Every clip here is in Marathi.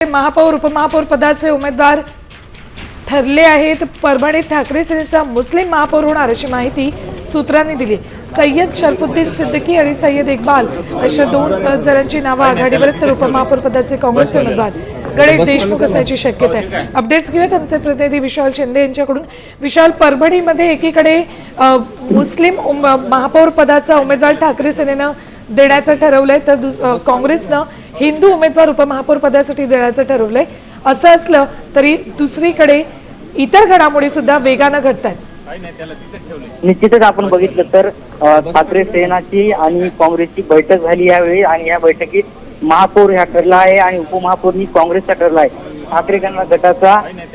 महापौर उपमहापौर पदाचे उमेदवार ठरले आहेत। परभणीत ठाकरे सेनेचा मुस्लिम महापौर होणार अशी माहिती सूत्रांनी दिली। सय्यद शरफुद्दीन सिद्दीकी आणि सय्यद इक्बाल अशा दोन जणांची नावं आघाडीवर, तर उपमहापौर पदाचे काँग्रेसचे उमेदवार गणेश देशमुख असण्याची शक्यता आहे। अपडेट्स घेऊयात आमचे प्रतिनिधी विशाल शिंदे यांच्याकडून। विशाल, परभणीमध्ये एकीकडे मुस्लिम महापौर पदाचा उमेदवार ठाकरे सेनेनं देण्याचं ठरवलंय, तर काँग्रेसनं हिंदू उमेदवार उपमहापौर पदासाठी देण्याचं ठरवलंय। असं असलं तरी दुसरीकडे इतर घडामोडी सुद्धा वेगानं घडतात। निश्चितच आपण बघितलं तर ठाकरे सेनाची आणि काँग्रेसची बैठक झाली यावेळी, आणि या बैठकीत महापौर ह्या ठरला आहे आणि उपमहापौरनी काँग्रेसचा ठरला आहे। ठाकरे गटाचा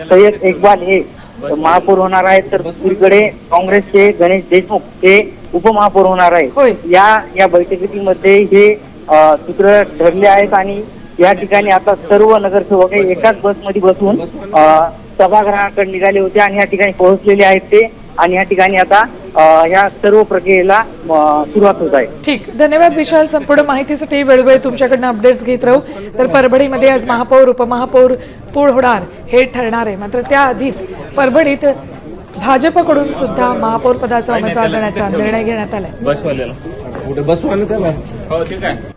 सय्यद इक्बाल हे महापौर होणार आहेत, तर दुसरीकडे काँग्रेसचे गणेश देशमुख हे उपमहापौर होणार आहे। या बैठकीमध्ये हे सूत्र ठरले आहेत आणि या ठिकाणी आता सर्व नगरसेवक एकाच बसमध्ये बसून सभागृहाकडे निघाले होते आणि या ठिकाणी पोहोचलेले आहेत ते, आणि या ठिकाणी आता या सर्व प्रक्रियेला सुरुवात होत आहे। ठीक, धन्यवाद विशाल। संपूर्ण माहितीसाठी वेळोवेळी तुमच्याकडनं अपडेट्स घेत राहू। तर परभणीमध्ये आज महापौर उपमहापौर पूर्ण होणार हे ठरणार आहे, मात्र त्याआधीच परभणीत भाजपकडून सुद्धा महापौर पदाचा उमेदवार देण्याचा निर्णय घेण्यात आलाय। हो ठीक आहे।